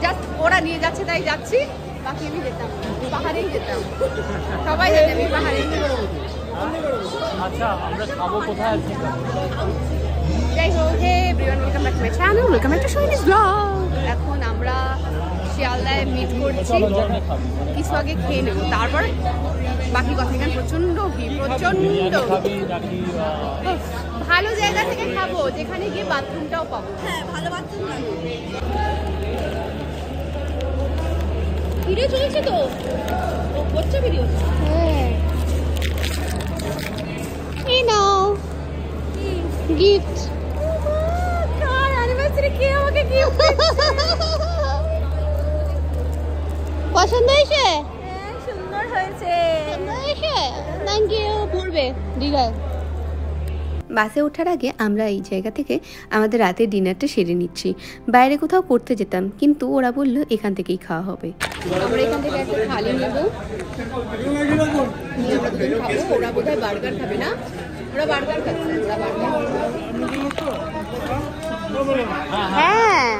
Just ওরা নিয়ে যাচ্ছে তাই যাচ্ছি, বাকি আমি যেতাম পাহাড়েই যেতাম, সবাই জানে আমি পাহাড়ে। আচ্ছা আমরা খাবো কোথায়? যাই হোক, hey everyone, welcome back to my channel, welcome back to Sohini's blog. এখন আমরা শিয়ালদায় মিট করছি, কিছু আগে খেয়ে নেবো, তারপর বাকি কথা। এখানে প্রচন্ড ভিড়, প্রচন্ড ভালো জায়গা থেকে খাবো, যেখানে গিয়ে বাথরুমটাও পাবো। হ্যাঁ, ভালো বাথরুম ভিডিও চলছে তো, করছে ভিডিও। হ্যাঁ, এই নাও গিফট। কার অ্যানিভার্সারি, কে আমাকে গিফট দিচ্ছে? পছন্দ হয়েছে? হ্যাঁ, সুন্দর হয়েছে। সুন্দর হয়েছে, থ্যাংক ইউ। পড়বে দীঘায়। বাসে ওঠার আগে আমরা এই জায়গা থেকে আমাদের রাতের ডিনারটা সেরে নিচ্ছি। বাইরে কোথাও করতে যেতাম, কিন্তু ওরা বললো এখান থেকেই খাওয়া হবে। আমরা এখান থেকে একটা থালি নেবো, ওরা বোধহয় বার্গার খাবে না, ওরা বার্গার খাচ্ছে। হ্যাঁ,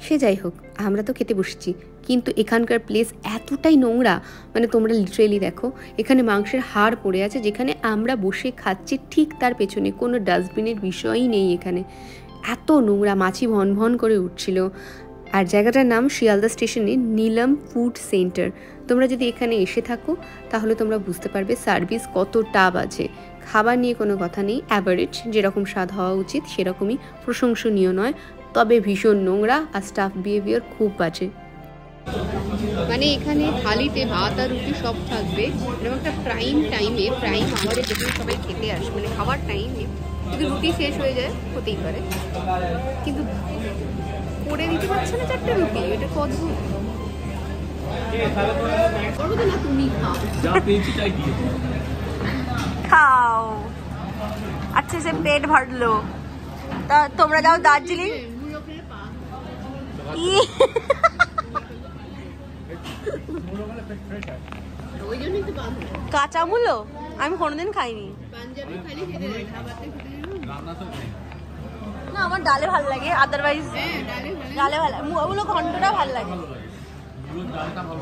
সে যাই হোক, আমরা তো খেতে বসেছি, কিন্তু এখানকার প্লেস এতটাই নোংরা, মানে তোমরা লিটারেলি দেখো, এখানে মাংসের হাড় পড়ে আছে, যেখানে আমরা বসে খাচ্ছি ঠিক তার পেছনে কোনো ডাস্টবিনের বিষয়ই নেই। এখানে এত নোংরা, মাছি ভন ভন করে উঠছিল। আর জায়গাটার নাম শিয়ালদা স্টেশনে নীলম ফুড সেন্টার। তোমরা যদি এখানে এসে থাকো তাহলে তোমরা বুঝতে পারবে সার্ভিস কতটা বাজে। খাবার নিয়ে কোনো কথা নেই, অ্যাভারেজ, যেরকম স্বাদ হওয়া উচিত সেরকমই, প্রশংসনীয় নয়, তবে ভীষণ নোংরা আর স্টাফ বিহেভিয়ার খুব বাজে। মানে এখানে থালিতে ভাত আর রুটি সব থাকবে, এরকম একটা প্রাইম টাইমে, প্রাইম আওয়ারে যেখানে সবাই খেতে আসে, মানে খাবার টাইমে যদি রুটি শেষ হয়ে যায় হতেই পারে, কিন্তু করে দিতে পারছে না 4টে রুটি। এটা কত না, তুমি খাও, আচ্ছা সে পেট ভরলো। তা তোমরা যাও দার্জিলিং। কাঁচা মূলো আমি কোনোদিন খাইনি। না, আমার ডালে ভালো লাগে, আদারওয়াইজ ডালে ভালো, ওগুলো ঘন্টটা ভালো লাগে।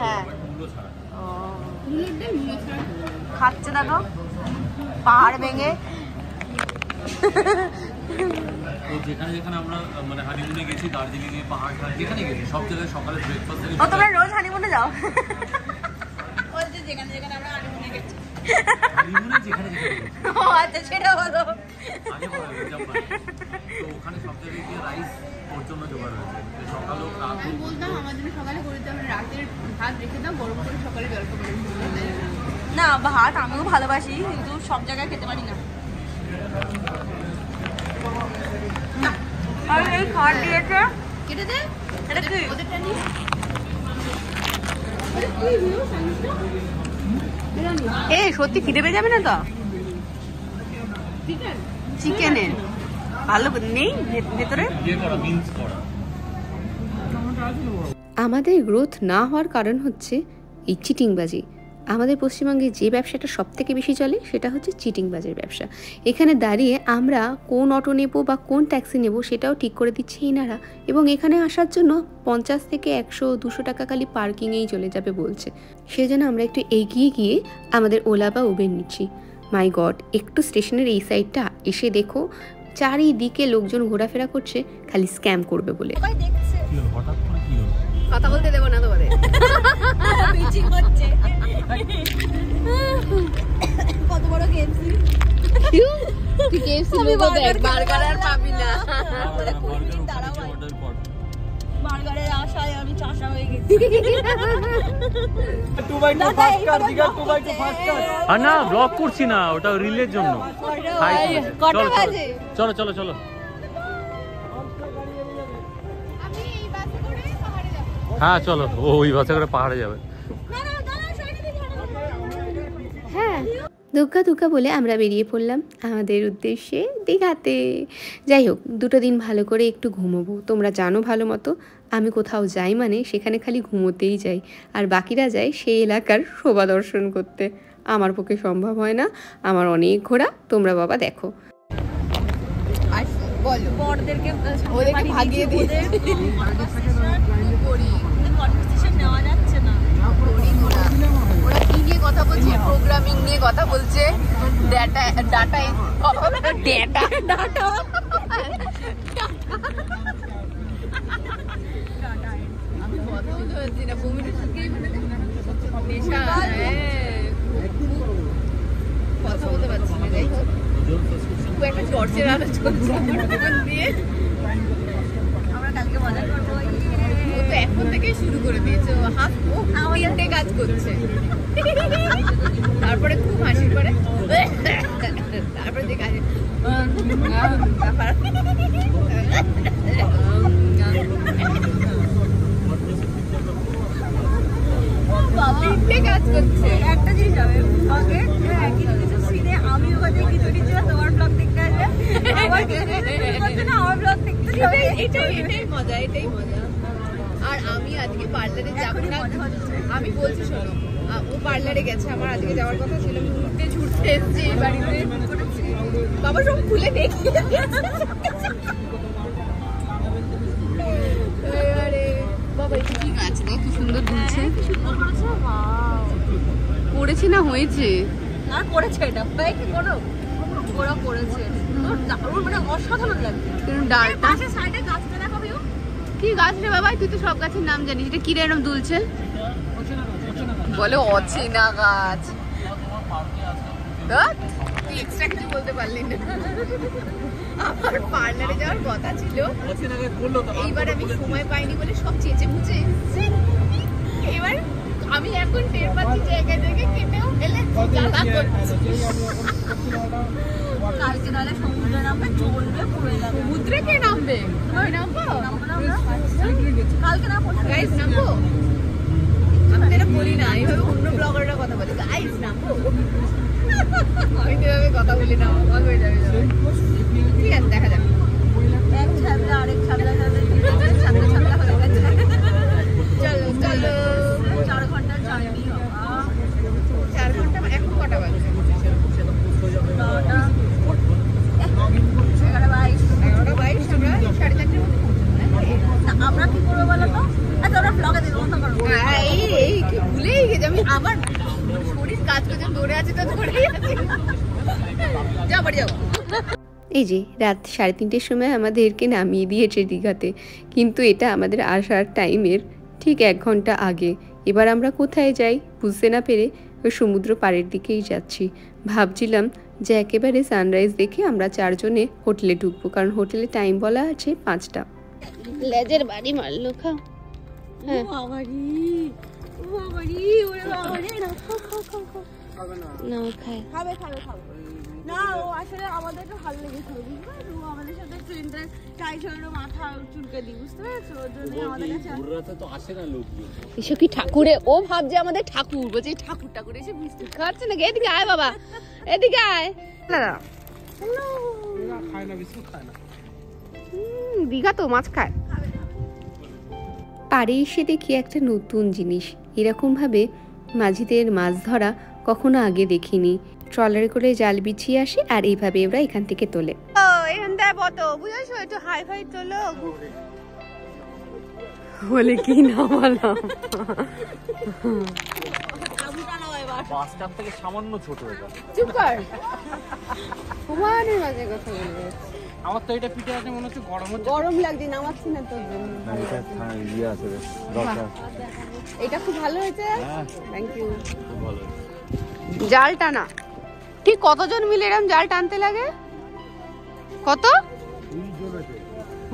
হ্যাঁ, খাচ্ছে দেখো পাহাড় ভেঙে। যেখানে যেখানে আমরা মানে হানিমুনে গেছি, দার্জিলিং এ পাহাড় যেখানে গেছি সব জায়গায় সকালে ব্রেকফাস্ট থেকে। ও তোমরা রোজ হানিমুনে যাও? ওই যে যেখানে যেখানে আমরা হানিমুনে গেছি, হানিমুনে যেখানে যেখানে গেছি। ও আচ্ছা, সেটা হলো আগে বলা যায় তো ওখানে সব জায়গায় গিয়ে রাইস পর্যন্ত জোগাড় হয়েছে, সকালেও রাতেও। বলতাম আমার জন্য সকালে করে দিতে, আমরা রাতের ভাত রেখে দাও, গরম করে সকালে জল করে। না ভাত আমিও ভালোবাসি, কিন্তু সব জায়গায় খেতে পারি না। আর এই খাট দিয়েছে, কেটে দে। এটা কি ওদেরটা নিয়ে? এ সত্যি খিদে পেয়ে যাবে না তো? চিকেনের ভালো নেই ভেতরে। আমাদের গ্রোথ না হওয়ার কারণ হচ্ছে এই চিটিংবাজি। আমাদের পশ্চিমবঙ্গে যে ব্যবসাটা সব থেকে বেশি চলে সেটা হচ্ছে চিটিংবাজের ব্যবসা। এখানে দাঁড়িয়ে আমরা কোন অটো নেব বা কোন ট্যাক্সি নেব সেটাও ঠিক করে দিচ্ছে এনারা, এবং এখানে আসার জন্য 50 থেকে 100-200 টাকা খালি পার্কিংয়েই চলে যাবে বলছে। সেজন্য আমরা একটু এগিয়ে গিয়ে আমাদের ওলা বা উবের নিচ্ছি। মাই গড, একটু স্টেশনের এই সাইডটা এসে দেখো, চারিদিকে লোকজন ঘোরাফেরা করছে, খালি স্ক্যাম করবে বলে। কথা বলতে দেবো না তোমাদের। কত বড় কেএফসি, তুই কেএফসি লোগো দেখ, বার্গার আর পাবি না। বার্গারের আশায় আমি চাষা হয়ে গেছি। আর না ব্লগ করছি না, ওটা রিলের জন্য। চলো চলো চলো, হ্যাঁ চলো, ওই বাসে করে পাহাড়ে যাবে। হ্যাঁ, দুগ্গা দুগ্গা বলে আমরা বেরিয়ে পড়লাম আমাদের উদ্দেশ্যে দীঘাতে। যাই হোক, 2 দিন ভালো করে একটু ঘুমোবো। তোমরা জানো ভালো মতো, আমি কোথাও যাই মানে সেখানে খালি ঘুমোতেই যাই, আর বাকিরা যায় সেই এলাকার শোভা দর্শন করতে। আমার পক্ষে সম্ভব হয় না, আমার অনেক ঘোরা, তোমরা বাবা দেখো। বলো বড়দেরকে ওদেরকে ভাগিয়ে দিয়ে কনভারসেশন নেওয়া যাচ্ছে না। ওরা কি নিয়ে কথা বলছে? প্রোগ্রামিং নিয়ে কথা বলছে, ডাটা ডাটা ডাটা আমি কথা বলতে পারছি না, বমিটা নেশা, কথা বলতে পারছি না। যাই হোক, খুব একটা চর্চের আলো চলছে দিয়ে। আমরা কালকে মজা করবো। ও তো এখন থেকে শুরু করে দিয়েছে, ও হাফ ও 3টে কাজ করছে, তারপরে খুব হাসি করে, তারপরে যে কাজে কাজ করছে। একটা জিনিস হবে আগে কিছু কিছু সিনে আমি ওখানে কিছু কিছু তোমার ব্লগ দেখতে আসবে, আবার কিছু কিছু না আমার ব্লগ দেখতে যাবে। এটাই মজা, এটাই মজা। আর আমি আজকে পার্লারে যাবো না, আমি বলছি শোনো, ও পার্লারে গেছে, আমার আজকে যাওয়ার কথা ছিল, ঘুরতে ছুটতে এসছি এই বাড়িতে, বাবা সব খুলে দেখি বাবা এটা কি গাছ দেখ কি সুন্দর দুলছে, পড়েছে না হয়েছে আর করেছে এটা ভাই কি করো, ওরা করেছে দারুণ, মানে অসাধারণ লাগছে। ডালটা পাশে সাইডে গাছটা দেখো ভিউ, কি গাছ রে বাবা? তুই তো সব গাছের নাম জানিস, এটা কি রে এরকম দুলছে? বলে অচেনা গাছ। তুই এক্সট্রা কিছু বলতে পারলি না। আমার পার্লারে যাওয়ার কথা ছিল, এইবার আমি সময় পাইনি বলে সব চেঁচে মুচে এসেছি। এবার আমি এখন টের পাচ্ছি জায়গা জায়গায় কেটেও ফেলে জ্বালা করছি। কালকে নাহলে সমুদ্রে নামবে, চলবে পড়ে যাবে। সমুদ্রে কে নামবে? আমি নামবো? কালকে না গাইস নামবো? আমি তো এটা বলি না, এইভাবে অন্য ব্লগাররা কথা বলে, গাইস নামবো। আমি তো এভাবে কথা বলি না, অবাক হয়ে যাবে। ঠিক আছে, দেখা যাবে। এক ছাবলা আরেক ছাবলা ছাবলা ছাবলা ছাবলা হয়ে গেছে। চলো চলো, 4 ঘন্টার জার্নি। 4 ঘন্টা এখন কটা বাজে? 11:22। আমরা 4:30 আমরা কি করবো বলো তো? আচ্ছা ওরা ব্লগে দেবো, বন্ধ করবো। এই কি ভুলেই গেছি আমি, আমার শরীর কাজ করছে, দৌড়ে আছে তো দৌড়েই আছে। যাও বাড়ি যাও। এই যে রাত 3:30-র সময় আমাদেরকে নামিয়ে দিয়েছে দীঘাতে, কিন্তু এটা আমাদের আসার টাইমের ঠিক 1 ঘন্টা আগে। এবার আমরা কোথায় যাই বুঝতে না পেরে ওই সমুদ্র পাড়ের দিকেই যাচ্ছি। ভাবছিলাম যে একেবারে সানরাইজ দেখে আমরা 4 জনে হোটেলে ঢুকবো, কারণ হোটেলে টাইম বলা আছে 5টা। লেজের বাড়ি মারলো, খাও। হ্যাঁ না খায়, খাবে খাবে খাবে না, ও আসলে আমাদেরকে ভালো লেগেছে, বুঝতে পারছো? ও আমাদের সাথে ট্রেনটা টাই ছেড়ে মাথা চুলকে দিই, বুঝতে পারছো? ওর জন্য আমাদের কাছে তো আসে না লোক, এসব কি ঠাকুরে? ও ভাবছে আমাদের ঠাকুর, বলছে ঠাকুর ঠাকুর এসে বিস্কুট খাচ্ছে নাকি? এদিকে আয় বাবা, এদিকে আয়। খায় না, বিস্কুট খায় না। দীঘা তো মাছ খায়। পাড়ে এসে দেখি একটা নতুন জিনিস, এরকম ভাবে মাঝিদের মাছ ধরা কখনো আগে দেখিনি। ট্রলারে করে জাল বিছিয়ে আসে আর এইভাবে ওরা এখান থেকে তোলে। একটু হাই ফাই তোলো বলে কি নামালাম। বাস স্ট্যান্ড থেকে সামান্য ছোট এটা। চুপ কর, হুমায়ুনের মাঝে কথা বলবে। আমার তো এটা পিঠে আছে মনে হচ্ছে গরম হচ্ছে। গরম লাগছে, নামাচ্ছি না তোর জন্য। এটা খুব ভালো হয়েছে, থ্যাংক ইউ। জাল টানা ঠিক কতজন মিলে এরকম জাল টানতে লাগে? কত?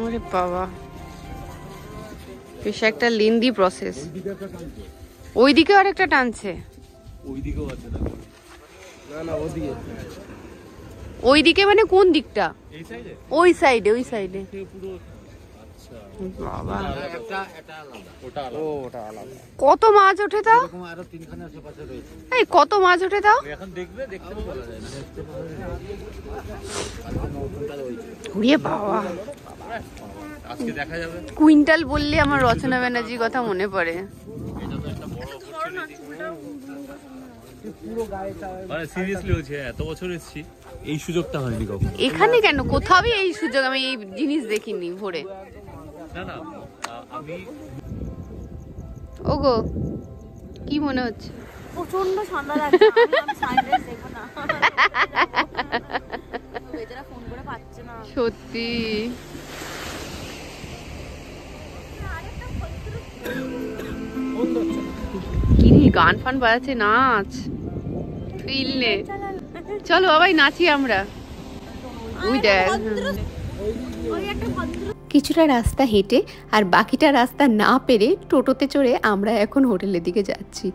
ওরে বাবা, বেশ একটা লেন্দি প্রসেস। ওইদিকে আরেকটা টানছে, ওইদিকেও আছে না? না ওইদিকে। ওইদিকে মানে কোন দিকটা? এই সাইডে, ওই সাইডে, ওই সাইডে। পুরো আচ্ছা বাবা, এটা আলাদা, ওটা আলাদা, ওটা আলাদা। কত মাছ ওঠে তাও? এরকম আরো 3খানা আশেপাশে রয়েছে। এই কত মাছ ওঠে তাও? এখন দেখবে, দেখতে বলা যায় না। ওরে বাবা, আজকে দেখা যাবে। কুইন্টাল বললে আমার রচনা ব্যানার্জির কথা মনে পড়ে। এটা তো একটা বড় অপরচুনিটি। মানে সিরিয়াসলি হচ্ছে, এত বছর এসেছি এই সুযোগটা হয়নি কখনো। এখানে কেন, কোথাও এই সুযোগ আমি এই জিনিস দেখিনি ভোরে। না না আমি ওগো কি মনে হচ্ছে? প্রচন্ড ঠান্ডা লাগছে, আমি সানরাইজ দেখবো না। বেচারা ফোন করে পাচ্ছে না সত্যি। কি গান ফান বাজাচ্ছে, নাচ ফিললে। চলো বাবাই নাচি আমরা। ওই দেখ কিছুটা রাস্তা হেঁটে আর বাকিটা রাস্তা না পেরে টোটোতে চড়ে আমরা এখন হোটেলের দিকে যাচ্ছি।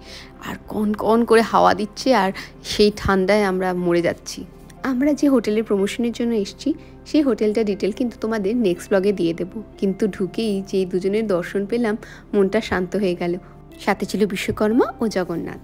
আর কন কন করে হাওয়া দিচ্ছে আর সেই ঠান্ডায় আমরা মরে যাচ্ছি। আমরা যে হোটেলের প্রমোশনের জন্য এসেছি সেই হোটেলটা ডিটেল কিন্তু তোমাদের নেক্সট ব্লগে দিয়ে দেব। কিন্তু ঢুকেই যে দুজনের দর্শন পেলাম মনটা শান্ত হয়ে গেল। সাথে ছিল বিশ্বকর্মা ও জগন্নাথ।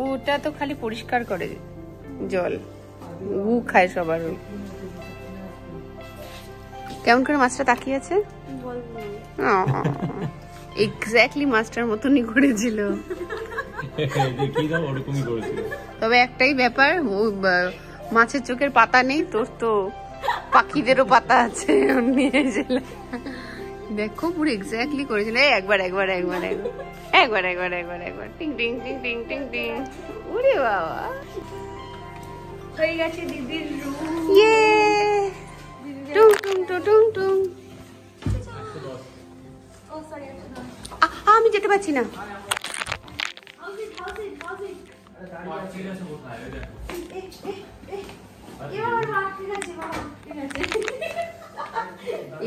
ওটা তো খালি পরিষ্কার করে জল, গু খায় সবার। কেমন করে মাছটা তাকিয়ে আছে, এক্স্যাক্টলি মাছটার মতনই করেছিল। তবে একটাই ব্যাপার, মাছের চোখের পাতা নেই, তোর তো পাখিদেরও পাতা আছে। দেখো পুরো এক্স্যাক্টলি করেছিল। একবার একবার একবার একবার একবার একবার একবার একবার টিং টিং টিং টিং টিং টিং। ওরে বাবা, হয়ে গেছে দিদির রুম। ইয়ে টুং টুং টুং টুং টুং। আমি যেতে পারছি না।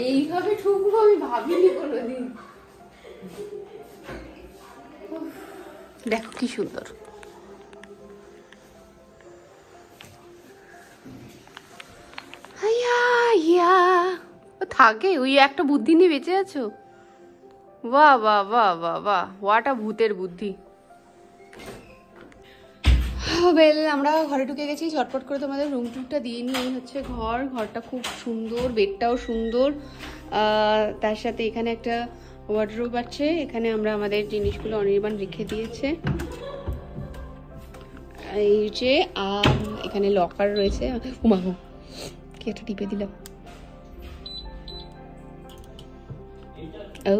এইভাবে ঠুকবো আমি ভাবিনি কোনোদিন। দেখো কি সুন্দর। থাকে ওই একটা বুদ্ধি নিয়ে বেঁচে আছো। বাহ বাহ বাহ বাহ বাহ, ওয়াটা ভূতের বুদ্ধি। বেল আমরা ঘরে ঢুকে গেছি, ঝটপট করে তোমাদের রুম টুরটা দিয়ে নিয়ে। এই হচ্ছে ঘর, ঘরটা খুব সুন্দর, বেডটাও সুন্দর। তার সাথে এখানে একটা ওয়ার্ডরোব আছে, এখানে আমরা আমাদের জিনিসগুলো অনির্বাণ রেখে দিয়েছে। এই যে এখানে লকার রয়েছে। উমাগো কি একটা টিপে দিলাম। ও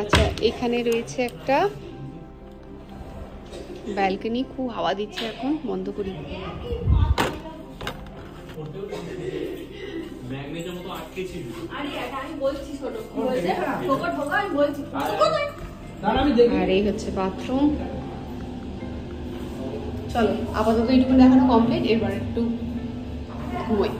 আচ্ছা, এখানে রয়েছে একটা ব্যালকনি, খুব হাওয়া দিচ্ছে এখন, বন্ধ করি। আর এই হচ্ছে বাথরুম। চলো আপাতত এইটুকু দেখানো কমপ্লিট, এবার একটু ঘুমাই।